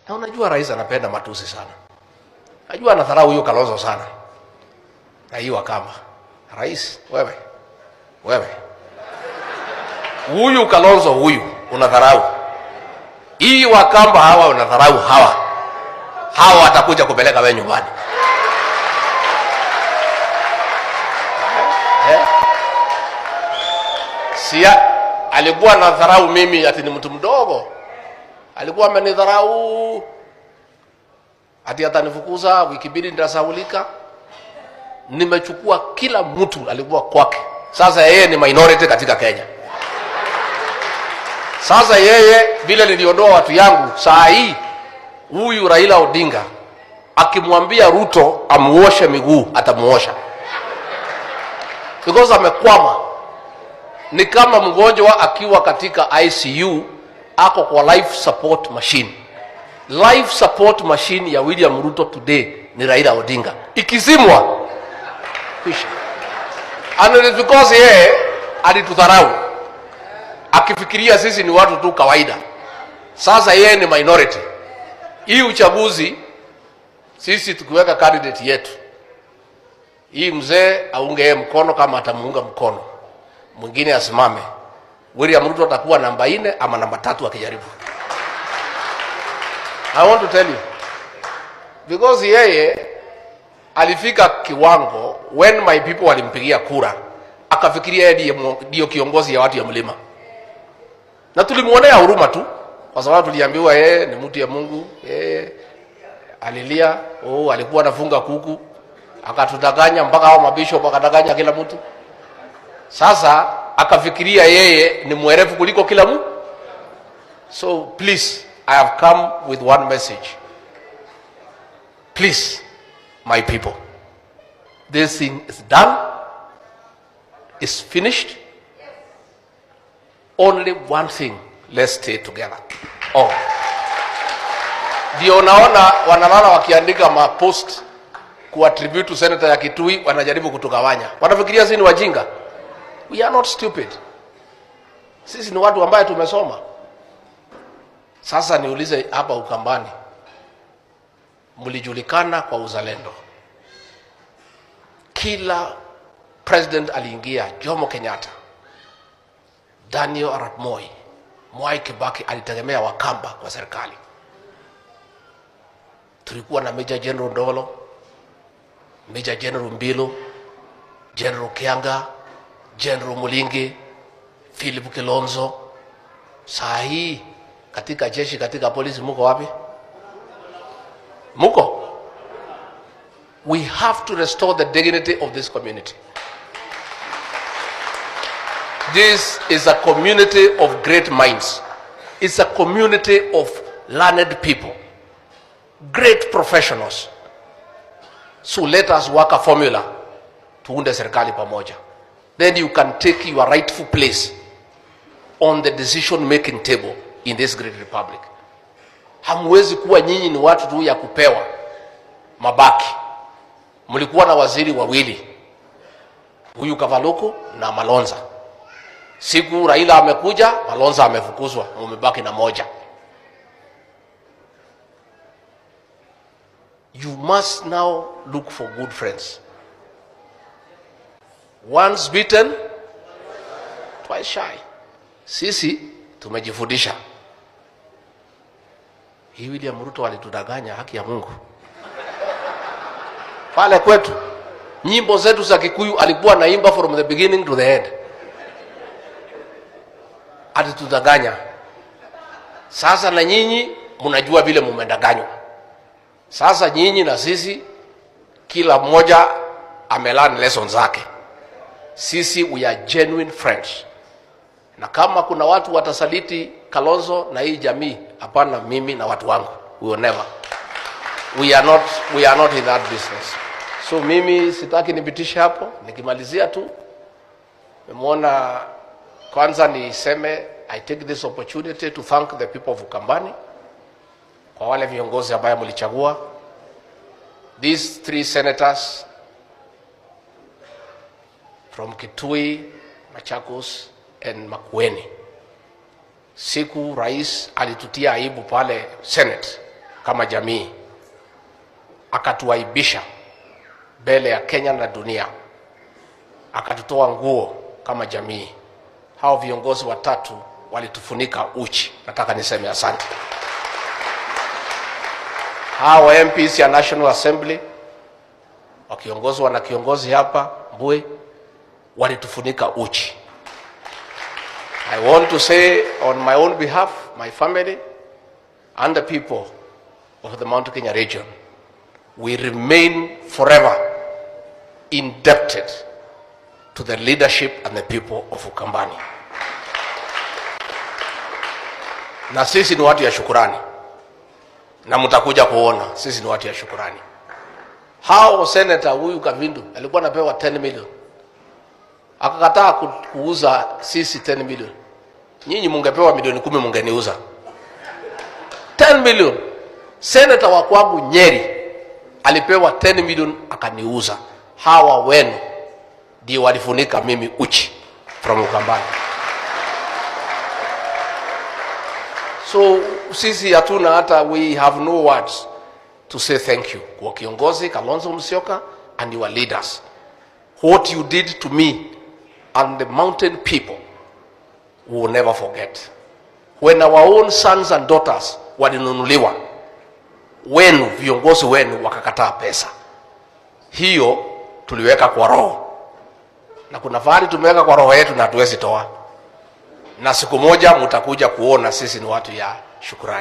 Na unajua rais anapenda matusi sana. Najua anadharau huyo Kalonzo sana. Na hiyo kama rais wewe huyu Kalonzo huyu unadharau. Hii Wakamba hawa unadharau hawa watakuja kupeleka wewe nyumbani. Sia alikuwa anadharau mimi ati ni mtu mdogo. Alikuwa amenidharau ati atanifukuza wiki mbili nitasaulika. Nimechukua kila mtu alikuwa kwake. Sasa yeye ni minority katika Kenya. Sasa yeye vile niliondoa watu yangu, saa hii huyu Raila Odinga akimwambia Ruto amuoshe miguu atamuosha. Because amekwama. Ni kama mgonjwa akiwa katika ICU ako kwa life support machine. Life support machine ya William Ruto today ni Raila Odinga. Ikizimwa kisha. And it is because yeye alitudharau. Akifikiria sisi ni watu tu kawaida. Sasa yeye ni minority. Hii uchaguzi sisi tukiweka candidate yetu, hii mzee aunge mkono kama atamuunga mkono, mwingine asimame, William Ruto atakuwa namba 4 ama namba 3 akijaribu. I want to tell you, because yeye alifika kiwango when my people walimpigia kura akafikiria yeye ndio kiongozi ya watu ya mlima, na tulimuonea huruma tu kwa sababu tuliambiwa yeye ni mtu ya Mungu. Yeye alilia, alikuwa anafunga kuku, akatudanganya mpaka hao mabishop akadanganya kila mtu. Sasa akafikiria yeye ni mwerevu kuliko kila mtu. So please, I have come with one message. Please, my people, this thing is done, is finished. Only one thing, let's stay together. Ndio naona wanalala wakiandika mapost kuattribute senator ya Kitui, wanajaribu kutugawanya. Wanafikiria sisi ni wajinga. We are not stupid. Sisi ni watu ambao tumesoma. Sasa niulize hapa Ukambani, mlijulikana kwa uzalendo. Kila president aliingia, Jomo Kenyatta, Daniel Arap Moi, Mwai Kibaki alitegemea Wakamba kwa serikali. Tulikuwa na Major General Ndolo, Major General Mbilo, General Kianga, General Mulingi, Philip Kilonzo. Saa hii katika jeshi, katika polisi, muko wapi? Muko? We have to restore the dignity of this community. This is a community of great minds. It's a community of learned people, great professionals. So let us work a formula tuunde serikali pamoja. Then you can take your rightful place on the decision making table in this great republic. Hamwezi kuwa nyinyi ni watu tu ya kupewa mabaki. Mlikuwa na waziri wawili, huyu Kavaluku na Malonza. Siku Raila amekuja, Malonza amefukuzwa, mmebaki na moja. You must now look for good friends. Once bitten, twice shy. Sisi tumejifundisha. Hii William Ruto alitudanganya, haki ya Mungu. Pale kwetu nyimbo zetu za Kikuyu alikuwa naimba from the beginning to the end. Alitudanganya. Sasa na nyinyi mnajua vile mmedanganywa. Sasa nyinyi na sisi kila mmoja amelearn lessons zake. Sisi we are genuine friends. Na kama kuna watu watasaliti Kalonzo na hii jamii, hapana, mimi na watu wangu, we will never. We are not in that business. So mimi sitaki nipitishe hapo. Nikimalizia tu, nimeona kwanza niseme I take this opportunity to thank the people of Ukambani kwa wale viongozi ambao mlichagua. These 3 senators from Kitui, Machakos and Makueni. Siku rais alitutia aibu pale Senate, kama jamii, akatuaibisha mbele ya Kenya na dunia, akatutoa nguo kama jamii. Hao viongozi watatu walitufunika uchi. Nataka niseme asante. Hao MPs ya National Assembly wakiongozwa na kiongozi hapa Mbue walitufunika uchi. I want to say on my own behalf, my family and the people of the Mount Kenya region, we remain forever indebted to the leadership and the people of Ukambani. Na sisi ni watu ya shukurani, na mtakuja kuona sisi ni watu ya shukurani. Hao senator huyu Kavindu alikuwa anapewa 10 million, akakataa kuuza sisi 10 million. Nyinyi mungepewa milioni 10 mungeniuza 10 million. Senator wa kwangu Nyeri alipewa 10 million akaniuza. Hawa wenu ndio walifunika mimi uchi from Ukambani. So sisi hatuna hata, we have no words to say thank you kwa kiongozi Kalonzo Musyoka and your leaders. What you did to me and the mountain people, we will never forget. When our own sons and daughters walinunuliwa, wenu viongozi wenu wakakataa pesa, hiyo tuliweka kwa roho, na kuna fahari tumeweka kwa roho yetu na hatuwezi toa. Na siku moja mtakuja kuona sisi ni watu ya shukrani.